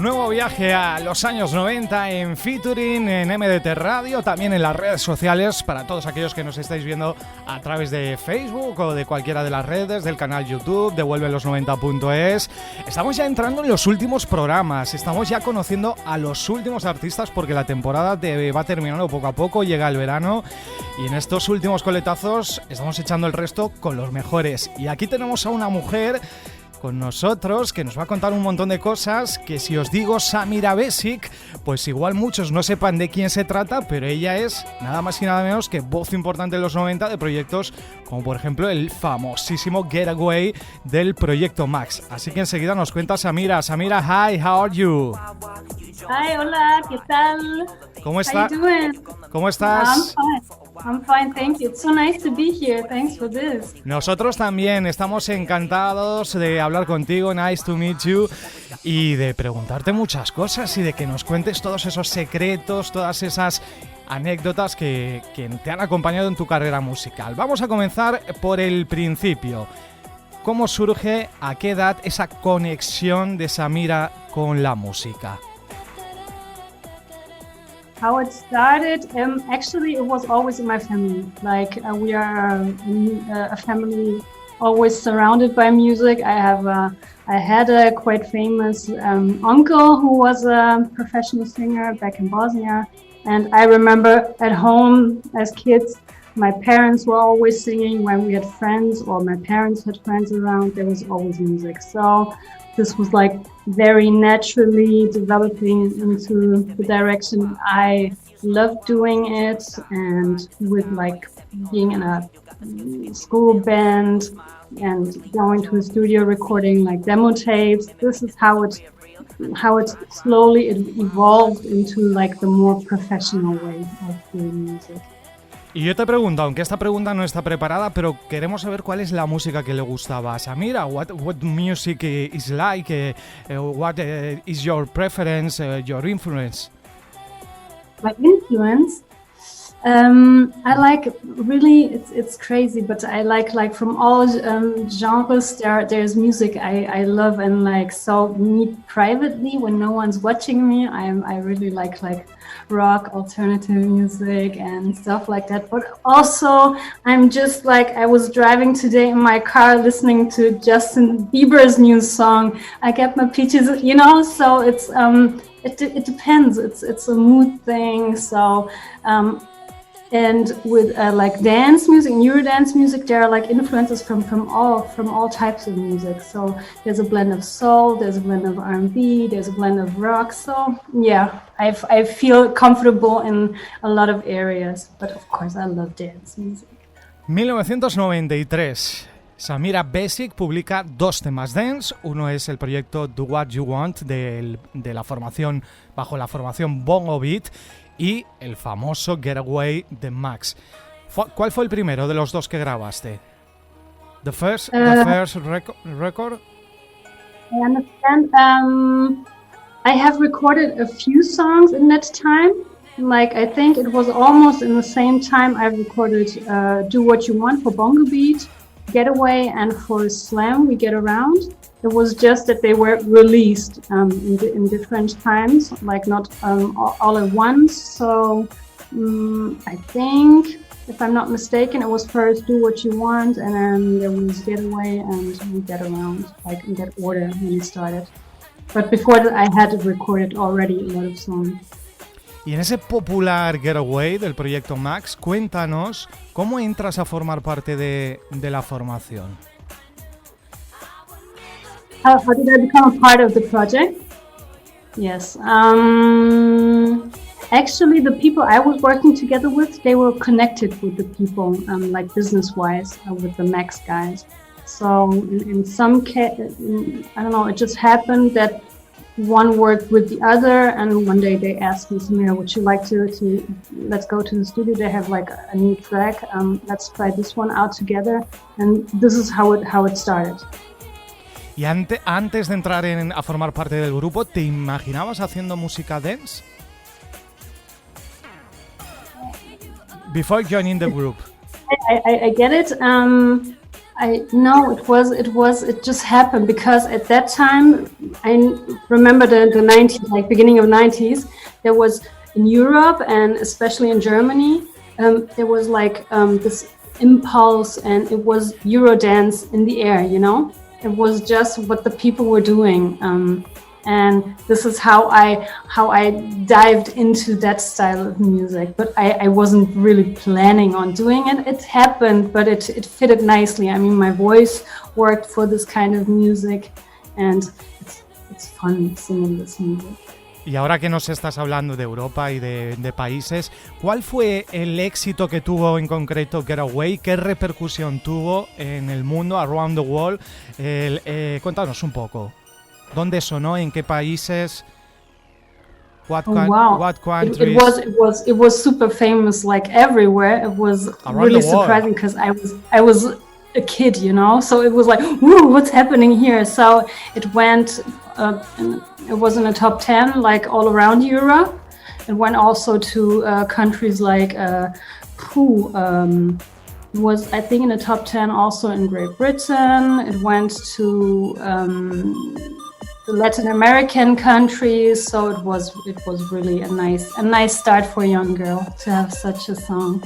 Nuevo viaje a los años 90 en featuring en MDT Radio, también en las redes sociales para todos aquellos que nos estáis viendo a través de Facebook o de cualquiera de las redes, del canal YouTube de vuelvelos90.es. Estamos ya entrando en los últimos programas, estamos ya conociendo a los últimos artistas porque la temporada va terminando poco a poco, llega el verano y en estos últimos coletazos estamos echando el resto con los mejores. Y aquí tenemos a una mujer con nosotros, que nos va a contar un montón de cosas, que si os digo Samira Basic, pues igual muchos no sepan de quién se trata, pero ella es nada más y nada menos que voz importante en los 90 de proyectos como por ejemplo el famosísimo Getaway del Proyecto Max. Así que enseguida nos cuenta Samira. Samira, hi, how are you? Hi, hola, ¿qué tal? ¿Cómo estás? ¿Cómo estás? I'm fine, thank you. It's so nice to be here. Thanks for this. Nosotros también estamos encantados de hablar contigo, nice to meet you, y de preguntarte muchas cosas y de que nos cuentes todos esos secretos, todas esas anécdotas que te han acompañado en tu carrera musical. Vamos a comenzar por el principio. ¿Cómo surge, a qué edad, esa conexión de Samira con la música? How it started, actually it was always in my family. Like we are a family always surrounded by music. I had a quite famous uncle who was a professional singer back in Bosnia. And I remember at home as kids, my parents were always singing. When we had friends or my parents had friends around, there was always music. So this was like very naturally developing into the direction I loved doing it, and with like being in a school band and going to a studio recording like demo tapes. This is how it slowly evolved into like the more professional way of doing music. Y yo te pregunto, aunque esta pregunta no está preparada, pero queremos saber cuál es la música que le gustaba a Samira. What music is like? What is your preference, your influence? My influence? I like really, it's crazy, but I like from all genres. There's music I love and like. So me privately, when no one's watching me, I really like rock, alternative music and stuff like that. But also, I'm just like, I was driving today in my car listening to Justin Bieber's new song, I Get My Peaches, you know, so it's it depends. It's a mood thing. So and with like dance music, Eurodance music, there are like influences from all types of music. So there's a blend of soul, there's a blend of R&B, there's a blend of rock. So yeah, I feel comfortable in a lot of areas, but of course I love dance music. 1993. Samira Basic publica 2 temas dance. Uno es el proyecto Do What You Want de la formación, bajo la formación Bongo Beat, y el famoso Getaway de Max. ¿Cuál fue el primero de los dos que grabaste? The first record? I understand. I have recorded a few songs in that time. Like, I think it was almost in the same time I recorded Do What You Want for Bongo Beat, Getaway, and for Slam, We Get Around. It was just that they were released in different times, like not all at once. So I think, if I'm not mistaken, it was first Do What You Want, and then there was Getaway and We Get Around, like in that order when it started. But before that, I had recorded already a lot of songs. Y en ese popular Getaway del Proyecto Max, cuéntanos cómo entras a formar parte de la formación. How did I become a part of the project? Yes. Actually, the people I was working together with, they were connected with the people, like business-wise, with the Max guys. So in some case, I don't know, it just happened that one worked with the other, and one day they asked me, Samira, would you like to let's go to the studio? They have like a new track. Let's try this one out together. And this is how it started. Y antes de entrar a formar parte del grupo, ¿te imaginabas haciendo música dance? before joining the group. I get it. It just happened because at that time, I remember the 90s, like beginning of 90s, there was in Europe and especially in Germany, there was like this impulse, and it was Eurodance in the air, you know? It was just what the people were doing. And this is how I dived into that style of music. But I wasn't really planning on doing it. It happened, but it fitted nicely. I mean, my voice worked for this kind of music, and it's fun singing this music. Y ahora que nos estás hablando de Europa y de países, ¿cuál fue el éxito que tuvo en concreto Getaway? ¿Qué repercusión tuvo en el mundo, around the world? Cuéntanos un poco. ¿Dónde sonó? ¿En qué países? What countries? It was super famous, like everywhere. It was really surprising because I was a kid, you know. So it was like, whoa, what's happening here? So it went. It was in the top 10, like all around Europe. It went also to countries like it was, I think, in the top 10 also in Great Britain. It went to the Latin American countries, so it was really a nice start for a young girl to have such a song.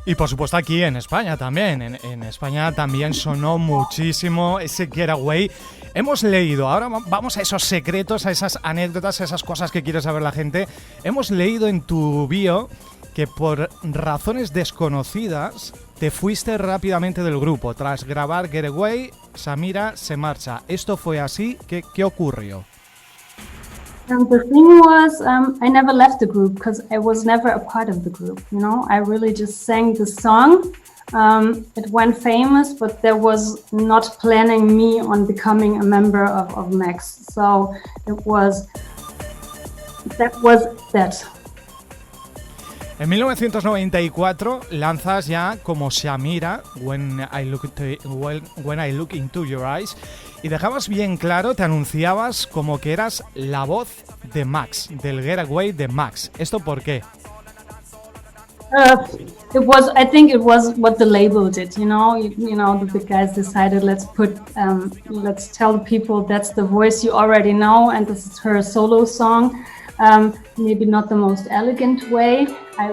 Y por supuesto aquí en España también. En España también sonó muchísimo ese Getaway. Hemos leído, ahora vamos a esos secretos, a esas anécdotas, a esas cosas que quiere saber la gente. Hemos leído en tu bio que por razones desconocidas te fuiste rápidamente del grupo. Tras grabar Getaway, Samira se marcha. ¿Esto fue así? ¿Qué ocurrió? The thing was, I never left the group because I was never a part of the group, you know? I really just sang the song. It went famous, but there was not planning me on becoming a member of Max. So that was that. En 1994 lanzas ya como Samira, When I Look Into Your Eyes, y dejabas bien claro, te anunciabas como que eras la voz de Max, del Getaway de Max. ¿Esto por qué? I think it was what the label did, you know. You know, the guys decided let's tell the people that's the voice you already know, and this is her solo song. Maybe not the most elegant way. I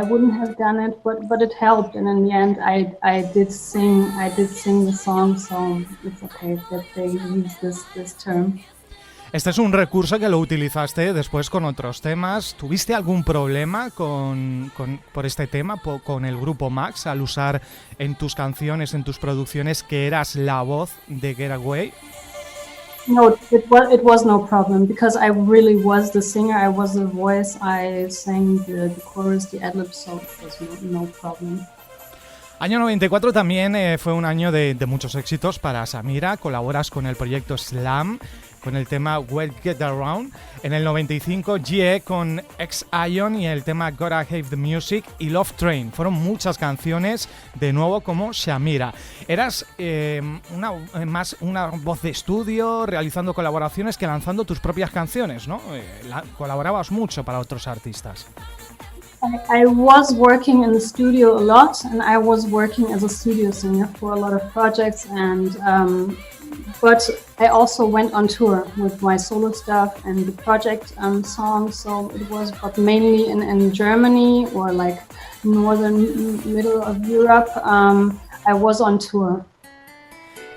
wouldn't have done it, but it helped, and in the end, I did sing the song, so it's okay that they use this term. Este es un recurso que lo utilizaste después con otros temas. ¿Tuviste algún problema por este tema, con el grupo Max, al usar en tus canciones, en tus producciones, que eras la voz de Getaway? No, it was no problem because I really was the singer. I was the voice. I sang the chorus, the ad-libs, so it was no problem. Año 94 también fue un año de muchos éxitos para Samira. Colaboras con el proyecto Slam, con el tema Well Get Around. En el 95, GE con X-Ion y el tema Gotta Have the Music y Love Train. Fueron muchas canciones, de nuevo, como Samira. Eras más una voz de estudio, realizando colaboraciones que lanzando tus propias canciones, ¿no? Colaborabas mucho para otros artistas. I was working in the studio a lot, and I was working as a studio singer for a lot of projects, and but I also went on tour with my solo stuff and the project songs, so it was but mainly in Germany or like middle of Europe. I was on tour.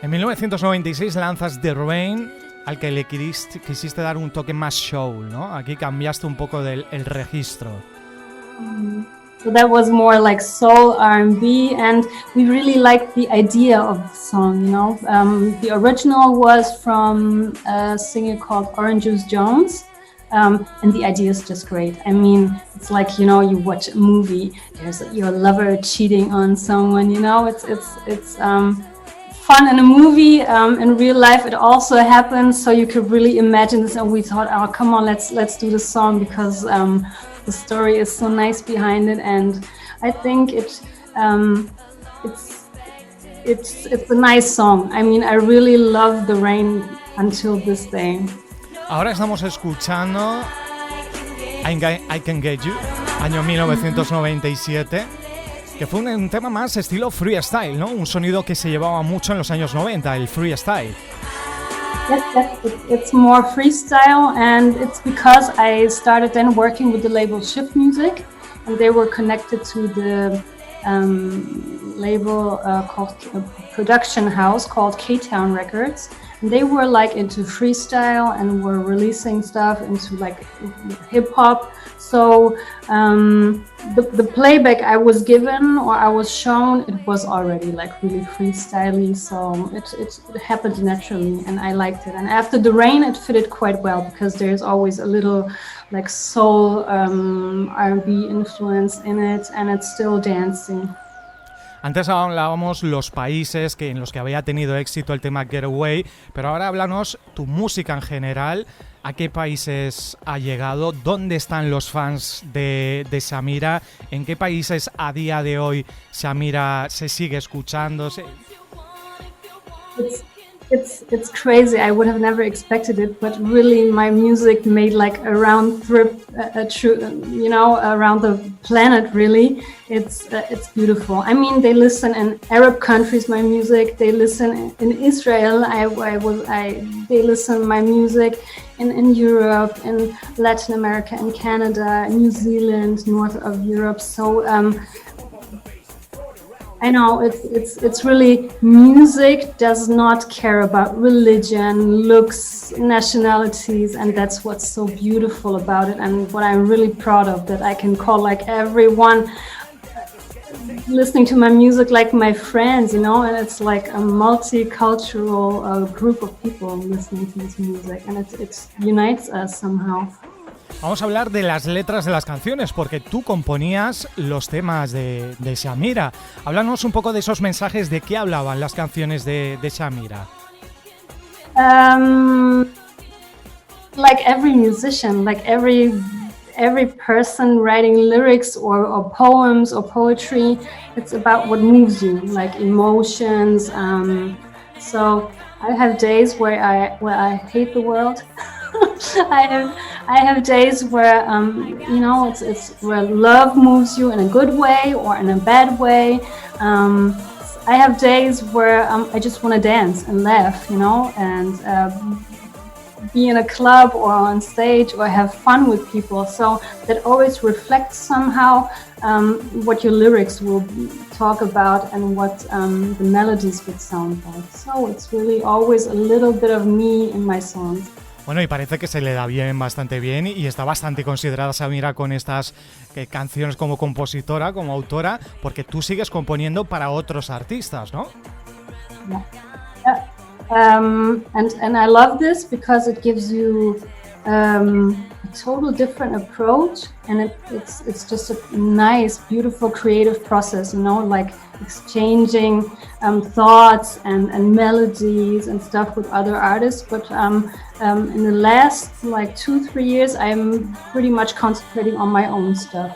En 1996 lanzas The Rain, al que le quisiste dar un toque más show, ¿no? Aquí cambiaste un poco el registro. So that was more like soul R&B, and we really liked the idea of the song, you know. The original was from a singer called Orange Juice Jones, and the idea is just great. I mean, it's like, you know, you watch a movie, there's your lover cheating on someone, you know. It's fun in a movie. In real life, it also happens, so you could really imagine this. And we thought, oh, come on, let's do this song because the story is so nice behind it, and I think it's a nice song. I mean, I really love The Rain until this day. Ahora estamos escuchando I Can Get You, año 1997. que fue un tema más estilo freestyle, ¿no? Un sonido que se llevaba mucho en los años 90, el freestyle. Yes, it's more freestyle, and it's because I started then working with the label Shift Music, and they were connected to the label called production house called K-Town Records, and they were like into freestyle and were releasing stuff into like hip hop. So the playback I was given or I was shown, it was already like really freestyly, so it happened naturally and I liked it. And after the rain, it fitted quite well because there's always a little like soul R&B influence in it, and it's still dancing. Antes hablábamos los países en los que había tenido éxito el tema Getaway, pero ahora háblanos tu música en general. ¿A qué países ha llegado? ¿Dónde están los fans de Samira? ¿En qué países a día de hoy Samira se sigue escuchando? It's crazy. I would have never expected it, but really my music made like a round trip, around the planet. Really, it's beautiful. I mean, they listen in Arab countries my music. They listen in Israel. They listen my music in Europe, in Latin America, in Canada, New Zealand, north of Europe. So. I know it's really, music does not care about religion, looks, nationalities, and that's what's so beautiful about it and what I'm really proud of, that I can call like everyone listening to my music like my friends, and it's like a multicultural group of people listening to this music, and it unites us somehow. Vamos a hablar de las letras de las canciones, porque tú componías los temas de Samira. Háblanos un poco de esos mensajes, de qué hablaban las canciones de Samira. Like every musician, like every person writing lyrics or poems or poetry, it's about what moves you, like emotions. So I have days where I hate the world. I have days where it's where love moves you in a good way or in a bad way. I have days where I just want to dance and laugh, and be in a club or on stage or have fun with people. So that always reflects somehow what your lyrics will talk about and what the melodies would sound like. So it's really always a little bit of me in my songs. Bueno, y parece que se le da bastante bien, y está bastante considerada Samira con estas canciones como compositora, como autora, porque tú sigues componiendo para otros artistas, ¿no? Yeah. And I love this because it gives you a total different approach, and it's just a nice, beautiful, creative process, like exchanging thoughts and melodies and stuff with other artists. But in the last like 2-3 years, I'm pretty much concentrating on my own stuff.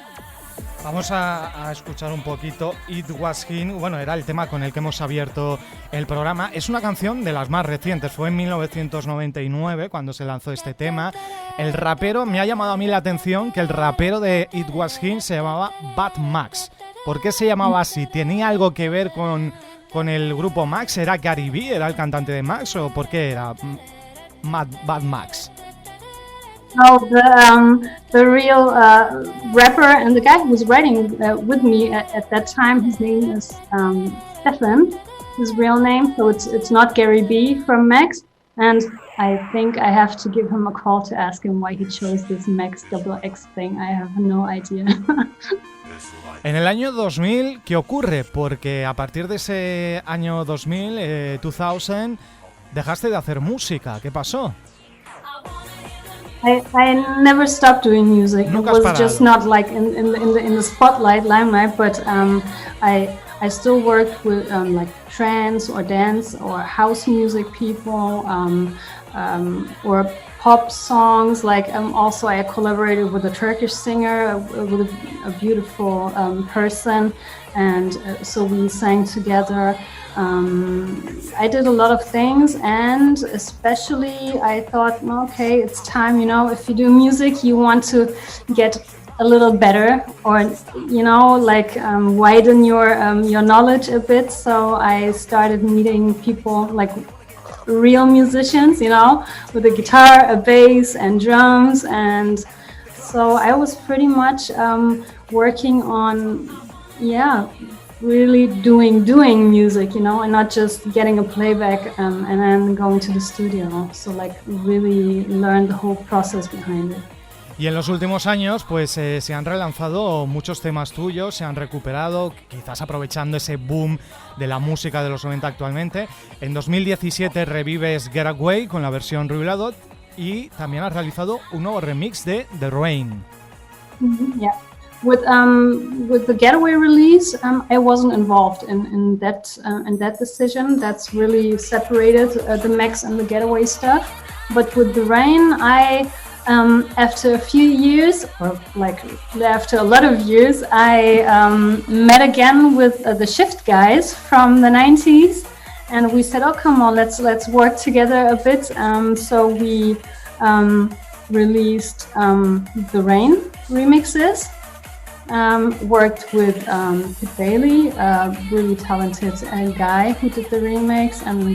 Vamos a escuchar un poquito It Was Him. Bueno, era el tema con el que hemos abierto el programa. Es una canción de las más recientes, fue en 1999 cuando se lanzó este tema. El rapero, me ha llamado a mí la atención que el rapero de It Was Him se llamaba Bad Max. ¿Por qué se llamaba así? ¿Tenía algo que ver con el grupo Max? ¿Era Gary Vee? ¿Era el cantante de Max? ¿O por qué era Bad Max? No, the real rapper and the guy who was writing with me at that time, his name is Stefan, his real name. So it's not Gary B from Max, and I think I have to give him a call to ask him why he chose this Max XX thing. I have no idea. En el año 2000, ¿qué ocurre? Porque a partir de ese año 2000, 2000, dejaste de hacer música. ¿Qué pasó? I never stopped doing music. Nunca it was just not like in the spotlight, limelight. But I still worked with like trance or dance or house music people or pop songs. Like also I collaborated with a Turkish singer, with a beautiful person, and so we sang together. I did a lot of things, and especially I thought, okay, it's time, if you do music, you want to get a little better, or like widen your knowledge a bit. So I started meeting people like real musicians, with a guitar, a bass, and drums, and so I was pretty much working on, really doing music, and not just getting a playback and then going to the studio. So like really learn the whole process behind it. Y en los últimos años pues se han relanzado muchos temas tuyos, se han recuperado, quizás aprovechando ese boom de la música de los 90 actualmente. En 2017 revives Get Away con la versión Rubiladot y también has realizado un nuevo remix de The Rain. Yeah. With the Getaway release, I wasn't involved in that decision. That's really separated the Max and the Getaway stuff. But with The Rain, I after a few years, or like after a lot of years, I met again with the Shift guys from the 90s, and we said, "Oh, come on, let's work together a bit." So we released The Rain remixes. Worked with Pete Bailey, a really talented guy who did the remix, and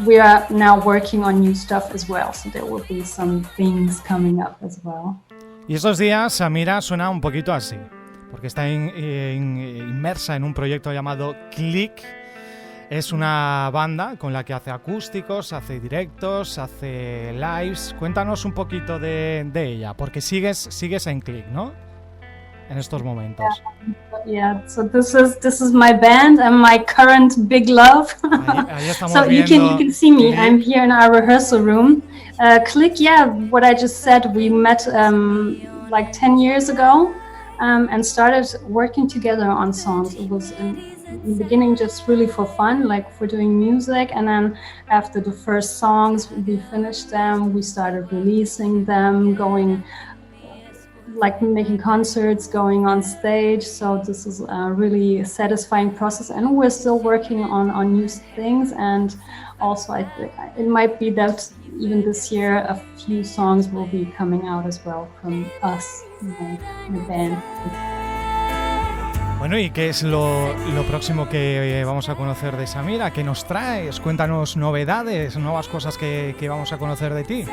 we are now working on new stuff as well, so there will be some things coming up as well. Y estos días Samira suena un poquito así, porque está inmersa en un proyecto llamado Click. Es una banda con la que hace acústicos, hace directos, hace lives. Cuéntanos un poquito de ella, porque sigues en Click, ¿no? En estos momentos. Yeah, so this is my band and my current big love. Ahí estamos so viendo. you can see me. I'm here in our rehearsal room. Click, what I just said. We met like 10 years ago and started working together on songs. It was in the beginning just really for fun, like for doing music, and then after the first songs we finished them, we started releasing them, going like making concerts, going on stage. So this is a really satisfying process, and we're still working on new things. And also I think it might be that even this year a few songs will be coming out as well from us, the band. Bueno, ¿y qué es lo próximo que vamos a conocer de Samira? ¿Qué nos traes? Cuéntanos novedades, nuevas cosas que vamos a conocer de ti.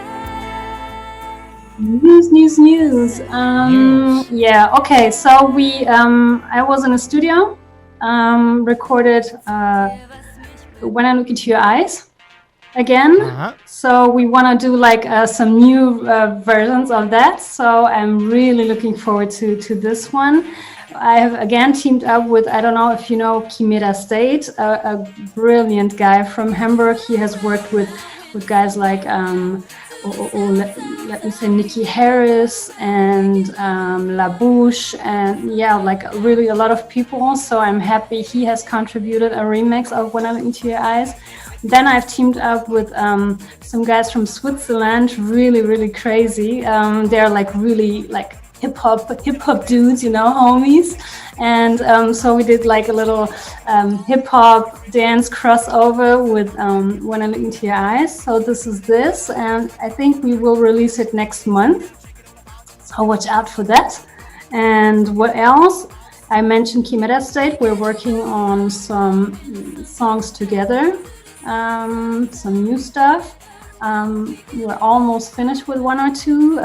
News. Yeah, okay, so I was in a studio, recorded When I Look Into Your Eyes again. So we want to do like some new versions of that, so I'm really looking forward to this one. I have again teamed up with, I don't know if you know Kimera State, a brilliant guy from Hamburg. He has worked with guys like let me say Nikki Harris and La Bouche, and like really a lot of people. So I'm happy he has contributed a remix of When I Look Into Your Eyes. Then I've teamed up with some guys from Switzerland, really crazy. They're like really like hip hop dudes, homies. And so we did like a little hip hop dance crossover with When I Look Into Your Eyes. So this, and I think we will release it next month. So watch out for that. And what else? I mentioned Kimera State. We're working on some songs together, some new stuff. We're almost finished with one or two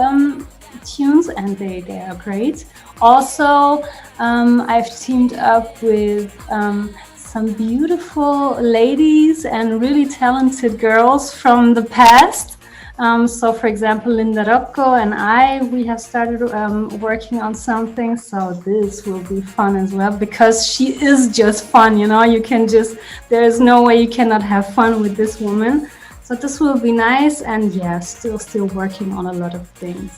tunes, and they are great. Also, I've teamed up with some beautiful ladies and really talented girls from the past. So for example, Linda Rocco and we have started working on something, so this will be fun as well, because she is just fun, you can just, there's no way you cannot have fun with this woman. So this will be nice, and still working on a lot of things.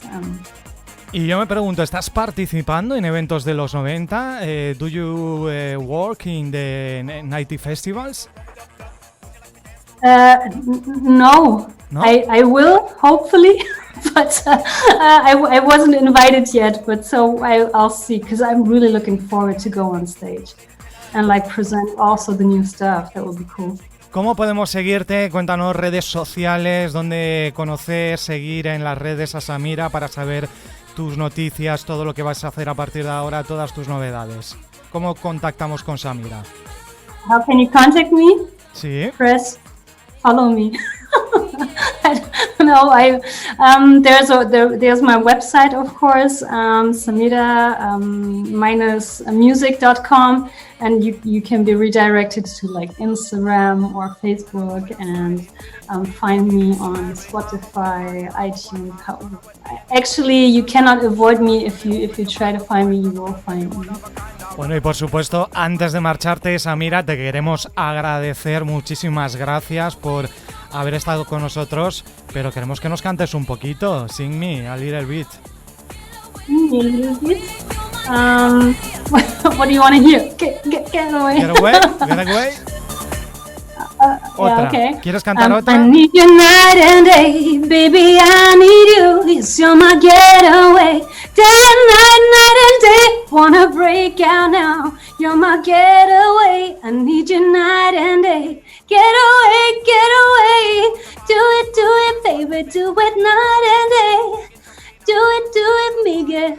Y yo me pregunto, ¿estás participando en eventos de los 90? Do you work in the 90 festivals? No. I will, hopefully, but I wasn't invited yet, but so I'll see, because I'm really looking forward to go on stage and like present also the new stuff. That would be cool. ¿Cómo podemos seguirte? Cuéntanos redes sociales, dónde conocer, seguir en las redes a Samira para saber tus noticias, todo lo que vas a hacer a partir de ahora, todas tus novedades? ¿Cómo contactamos con Samira? How can you contact me? Sí. Press follow me. I don't know. There's my website, of course, samira-music.com, and you can be redirected to like Instagram or Facebook, and find me on Spotify, iTunes. Actually, you cannot avoid me. If you try to find me, you will find me. Bueno, y por supuesto, antes de marcharte, Samira, te queremos agradecer. Muchísimas gracias por haber estado con nosotros, pero queremos que nos cantes un poquito. Sing me a little bit. A little bit? What do you want to hear? Get away. Get away? Get away? Otra. Yeah, okay. ¿Quieres cantar otra? I need you night and day, baby, I need you. Yes, you're my getaway. Day and night and day. Wanna break out now. You're my getaway. I need you night and day. Get away, do it, baby, do it night and day. Do it, Miguel.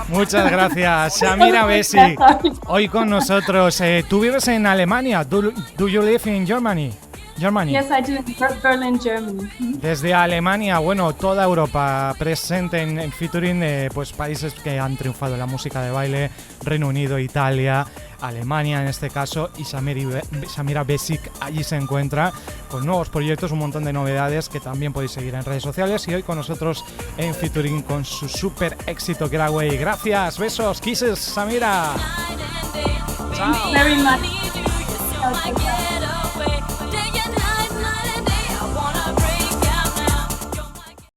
Muchas gracias, Samira Basic, hoy con nosotros. ¿Tú vives en Alemania? Do you live in Germany? Yes, I do, in Berlin, Germany. Desde Alemania, bueno, toda Europa presente en featuring, pues países que han triunfado en la música de baile, Reino Unido, Italia, Alemania en este caso, y Samira Basic allí se encuentra con nuevos proyectos, un montón de novedades que también podéis seguir en redes sociales, y hoy con nosotros en featuring con su super éxito Get Away. Gracias, besos, kisses, Samira. Chao. Thank you very much.